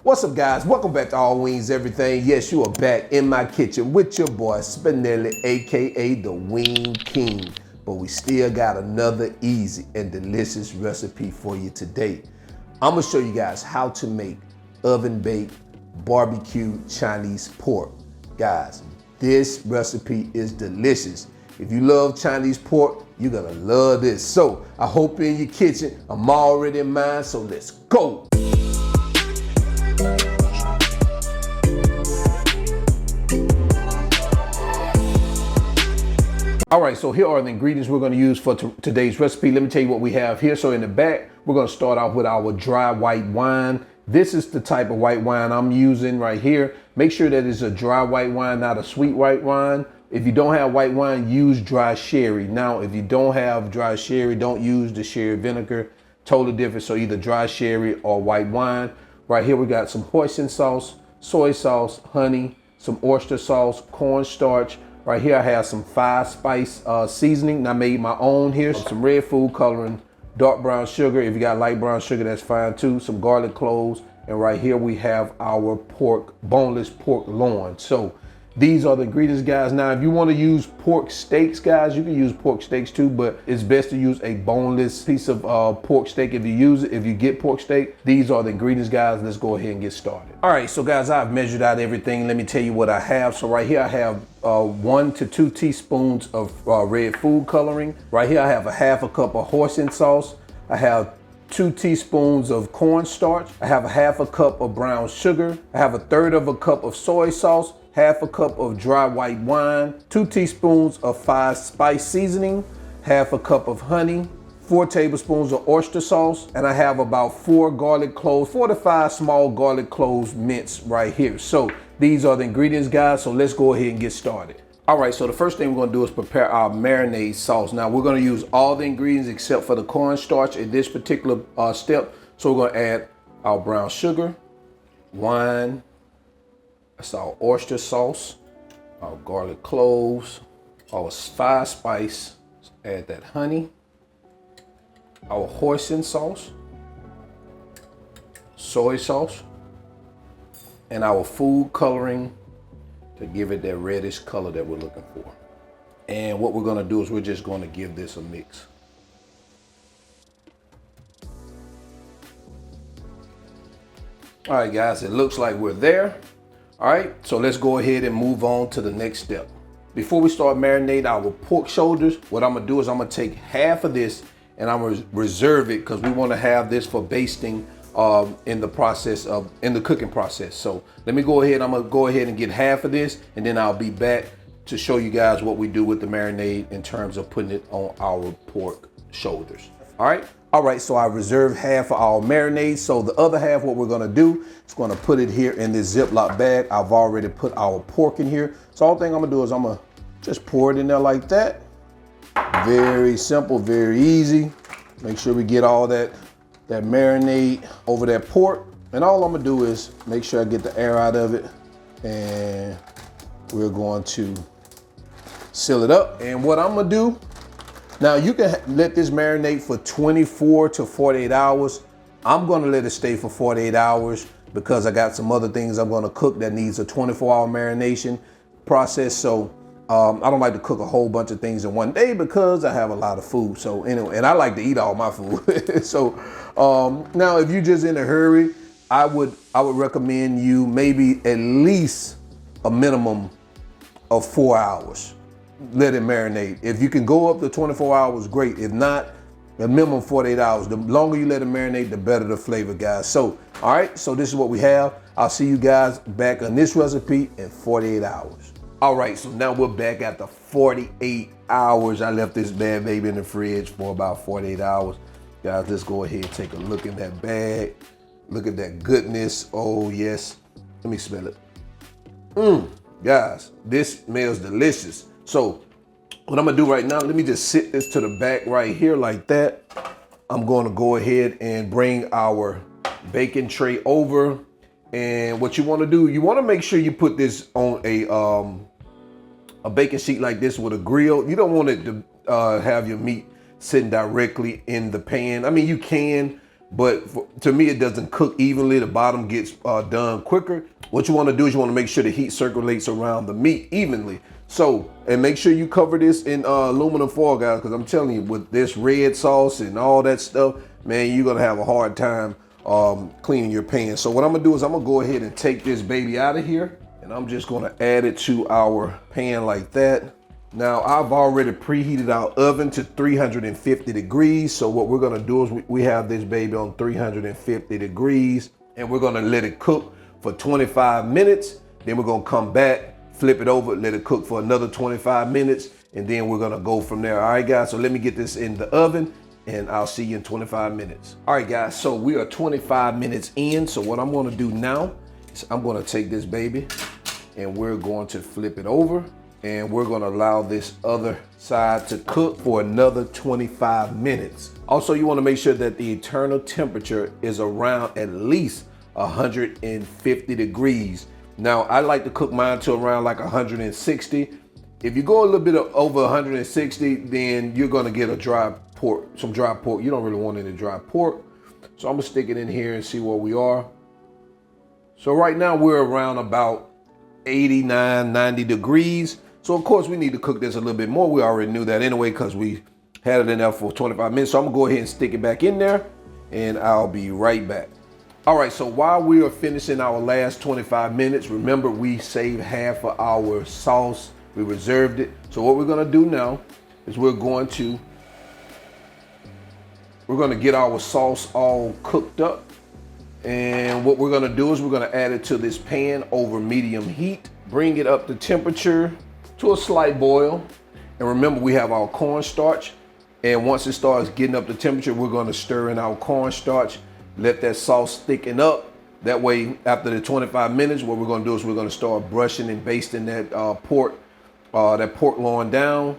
What's up, guys? Welcome back to All Wings Everything. Yes, you are back in my kitchen with your boy Spinelli, aka the Wing King. But we still got another easy and delicious recipe for you today. I'm gonna show you guys how to make oven-baked barbecue Chinese pork. Guys, this recipe is delicious. If you love Chinese pork, you're gonna love this. So I hope you're in your kitchen. I'm already in mine, so let's go. All right, so here are the ingredients we're gonna use for today's recipe. Let me tell you what we have here. So in the back, we're gonna start off with our dry white wine. This is the type of white wine I'm using right here. Make sure that it's a dry white wine, not a sweet white wine. If you don't have white wine, use dry sherry. Now, if you don't have dry sherry, don't use the sherry vinegar. Totally different, so either dry sherry or white wine. Right here, we got some hoisin sauce, soy sauce, honey, some oyster sauce, cornstarch. Right here, I have some 5-spice seasoning, and I made my own here. Some red food coloring, dark brown sugar. If you got light brown sugar, that's fine too. Some garlic cloves, and right here we have our boneless pork loin. So these are the ingredients, guys. Now, if you want to use pork steaks, guys, you can use pork steaks too, but it's best to use a boneless piece of pork steak if you get pork steak. These are the ingredients, guys. Let's go ahead and get started. All right, so guys, I've measured out everything. Let me tell you what I have. So right here, I have 1 to 2 teaspoons of red food coloring. Right here, I have a half a cup of hoisin sauce. I have 2 teaspoons of cornstarch. I have a half a cup of brown sugar. I have a 1/3 of a cup of soy sauce, half a cup of dry white wine, 2 teaspoons of 5-spice seasoning, half a cup of honey, 4 tablespoons of oyster sauce, and I have about 4 garlic cloves, 4 to 5 small garlic cloves minced right here. So these are the ingredients, guys, so let's go ahead and get started. All right, so the first thing we're gonna do is prepare our marinade sauce. Now, we're gonna use all the ingredients except for the cornstarch in this particular step. So we're gonna add our brown sugar, wine, that's our oyster sauce, our garlic cloves, our 5-spice, add that honey, our hoisin sauce, soy sauce, and our food coloring to give it that reddish color that we're looking for. And what we're gonna do is we're just gonna give this a mix. All right, guys, it looks like we're there. All right, so let's go ahead and move on to the next step. Before we start marinating our pork shoulders, what I'm gonna do is I'm gonna take half of this and I'm gonna reserve it because we wanna have this for basting in the cooking process. So let me go ahead, I'm gonna go ahead and get half of this, and then I'll be back to show you guys what we do with the marinade in terms of putting it on our pork shoulders. All right, so I reserved half of our marinade. So the other half, what we're gonna do is gonna put it here in this Ziploc bag. I've already put our pork in here. So all thing I'm gonna do is I'm gonna just pour it in there like that. Very simple, very easy. Make sure we get all that marinade over that pork. And all I'm gonna do is make sure I get the air out of it. And we're going to seal it up. And what I'm gonna do, now you can let this marinate for 24 to 48 hours. I'm gonna let it stay for 48 hours because I got some other things I'm gonna cook that needs a 24-hour marination process. So I don't like to cook a whole bunch of things in one day because I have a lot of food. So anyway, and I like to eat all my food. So now if you're just in a hurry, I would recommend you maybe at least a minimum of 4 hours. Let it marinate. If you can go up to 24 hours, great. If not, a minimum 48 hours. The longer you let it marinate, the better the flavor, guys. So, all right, so this is what we have. I'll see you guys back on this recipe in 48 hours. All right, so now we're back after 48 hours. I left this bad baby in the fridge for about 48 hours. Guys, let's go ahead and take a look in that bag. Look at that goodness. Oh, yes. Let me smell it. Guys, this smells delicious. So what I'm gonna do right now, let me just sit this to the back right here like that. I'm gonna go ahead and bring our baking tray over. And what you wanna do, you wanna make sure you put this on a baking sheet like this with a grill. You don't want it to have your meat sitting directly in the pan. I mean, you can, but to me, it doesn't cook evenly. The bottom gets done quicker. What you want to do is you want to make sure the heat circulates around the meat evenly. So, and make sure you cover this in aluminum foil, guys, because I'm telling you, with this red sauce and all that stuff, man, you're going to have a hard time cleaning your pan. So what I'm going to do is I'm going to go ahead and take this baby out of here, and I'm just going to add it to our pan like that. Now, I've already preheated our oven to 350 degrees. So what we're gonna do is we have this baby on 350 degrees, and we're gonna let it cook for 25 minutes. Then we're gonna come back, flip it over, let it cook for another 25 minutes, and then we're gonna go from there. All right, guys, so let me get this in the oven, and I'll see you in 25 minutes. All right, guys, so we are 25 minutes in. So what I'm gonna do now is I'm gonna take this baby, and we're going to flip it over. And we're gonna allow this other side to cook for another 25 minutes. Also, you wanna make sure that the internal temperature is around at least 150 degrees. Now, I like to cook mine to around like 160. If you go a little bit over 160, then you're gonna get a dry pork, some dry pork. You don't really want any dry pork. So I'm gonna stick it in here and see where we are. So right now we're around about 89, 90 degrees. So of course we need to cook this a little bit more. We already knew that anyway because we had it in there for 25 minutes. So I'm gonna go ahead and stick it back in there, and I'll be right back. All right, so while we are finishing our last 25 minutes, remember we saved half of our sauce. We reserved it. So what we're gonna do now is we're gonna get our sauce all cooked up. And what we're gonna do is we're gonna add it to this pan over medium heat, bring it up to temperature to a slight boil. And remember, we have our cornstarch. And once it starts getting up to temperature, we're gonna stir in our cornstarch, let that sauce thicken up. That way, after the 25 minutes, what we're gonna do is we're gonna start brushing and basting that pork loin down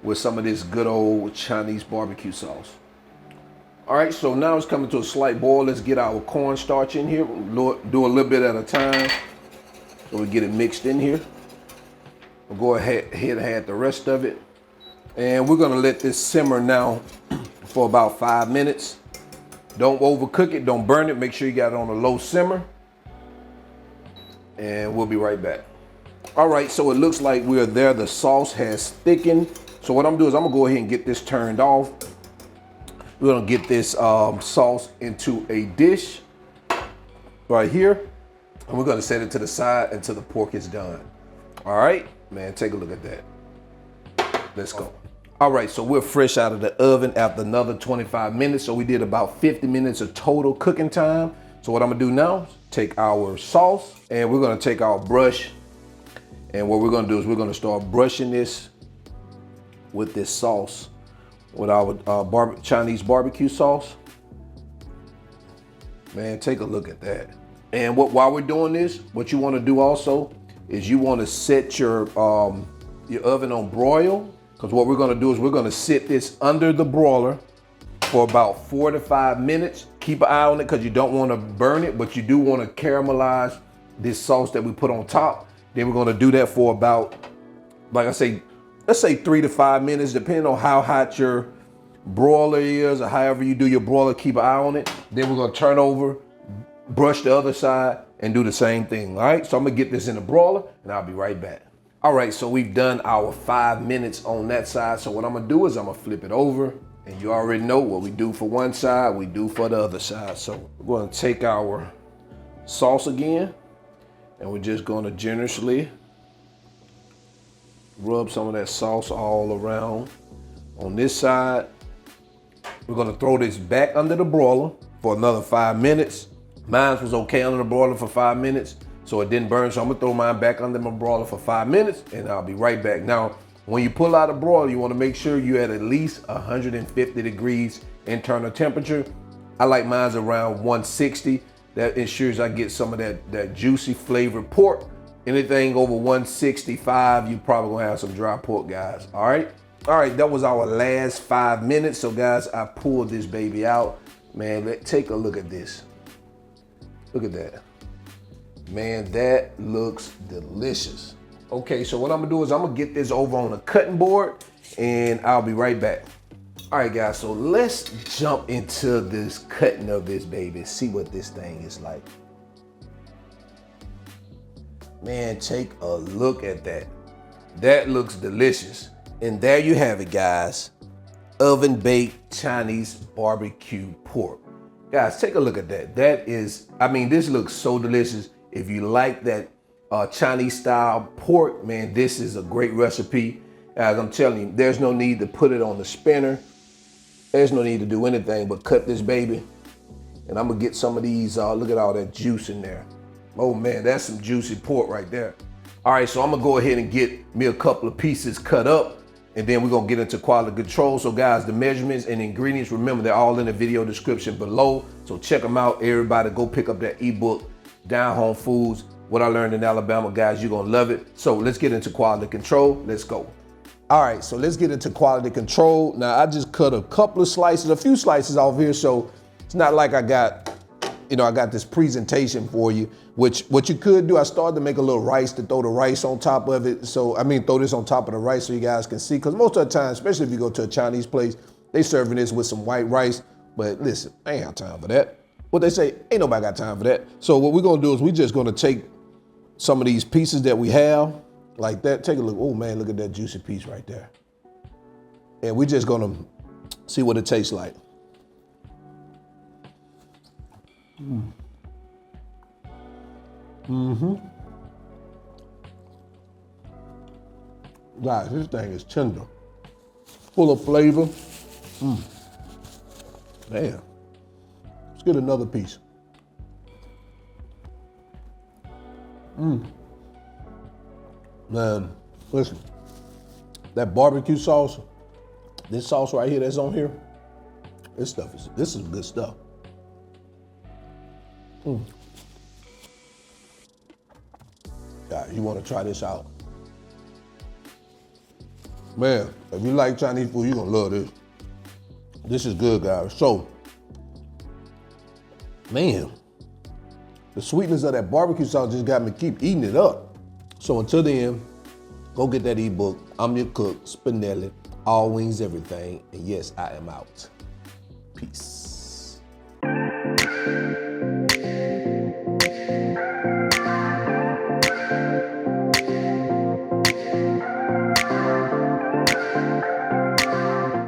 with some of this good old Chinese barbecue sauce. All right, so now it's coming to a slight boil. Let's get our cornstarch in here. We'll do a little bit at a time so we get it mixed in here. We'll go ahead and add the rest of it. And we're gonna let this simmer now for about 5 minutes. Don't overcook it, don't burn it. Make sure you got it on a low simmer. And we'll be right back. All right, so it looks like we're there. The sauce has thickened. So what I'm gonna do is I'm gonna go ahead and get this turned off. We're gonna get this sauce into a dish right here. And we're gonna set it to the side until the pork is done. All right, man, take a look at that. Let's go. All right, so we're fresh out of the oven after another 25 minutes. So we did about 50 minutes of total cooking time. So what I'm gonna do now is take our sauce, and we're gonna take our brush, and what we're gonna do is we're gonna start brushing this with this sauce, with our Chinese barbecue sauce. Man, take a look at that. And while we're doing this, what you wanna do also is you wanna set your oven on broil, because what we're gonna do is we're gonna sit this under the broiler for about 4 to 5 minutes. Keep an eye on it because you don't wanna burn it, but you do wanna caramelize this sauce that we put on top. Then we're gonna do that for about, like I say, let's say 3 to 5 minutes, depending on how hot your broiler is or however you do your broiler, keep an eye on it. Then we're gonna turn over, brush the other side, and do the same thing, all right? So I'm gonna get this in the broiler, and I'll be right back. All right, so we've done our 5 minutes on that side. So what I'm gonna do is I'm gonna flip it over, and you already know what we do for one side, we do for the other side. So we're gonna take our sauce again, and we're just gonna generously rub some of that sauce all around. On this side, we're gonna throw this back under the broiler for another 5 minutes. Mine was okay under the broiler for 5 minutes, so it didn't burn. So I'm gonna throw mine back under my broiler for 5 minutes, and I'll be right back. Now, when you pull out a broiler, you wanna make sure you're at least 150 degrees internal temperature. I like mine around 160. That ensures I get some of that juicy flavored pork. Anything over 165, you probably gonna have some dry pork, guys, all right? All right, that was our last 5 minutes. So guys, I pulled this baby out. Man, take a look at this. Look at that. Man, that looks delicious. Okay, so what I'm gonna do is I'm gonna get this over on a cutting board, and I'll be right back. All right, guys, so let's jump into this cutting of this baby, see what this thing is like. Man, take a look at that. That looks delicious. And there you have it, guys. Oven baked Chinese barbecue pork. Guys, take a look at that. That is, I mean, this looks so delicious. If you like that Chinese style pork, man, this is a great recipe. As I'm telling you, there's no need to put it on the spinner. There's no need to do anything but cut this baby. And I'm gonna get some of these, look at all that juice in there. Oh man, that's some juicy pork right there. All right, so I'm gonna go ahead and get me a couple of pieces cut up, and then we're gonna get into quality control. So guys, the measurements and ingredients, remember, they're all in the video description below. So check them out. Everybody go pick up that ebook, Down Home Foods, What I Learned in Alabama. Guys, you're gonna love it. So let's get into quality control. Let's go. All right, so let's get into quality control. Now, I just cut a couple of slices, a few slices off here, so it's not like I got, I got this presentation for you, which what you could do, I started to make a little rice to throw the rice on top of it. So, throw this on top of the rice so you guys can see, because most of the time, especially if you go to a Chinese place, they serving this with some white rice. But listen, I ain't got time for that. What they say, ain't nobody got time for that. So what we're gonna do is we're just gonna take some of these pieces that we have, like that. Take a look. Oh man, look at that juicy piece right there. And we're just gonna see what it tastes like. Guys, this thing is tender, full of flavor. Man, let's get another piece. Man, listen, that barbecue sauce, this sauce right here that's on here, this is good stuff. Guys, you want to try this out. Man, if you like Chinese food, you're gonna love this. This is good, guys. So, man, the sweetness of that barbecue sauce just got me keep eating it up. So until then, go get that ebook. I'm your cook, Spinelli. All wings, everything. And yes, I am out. Peace.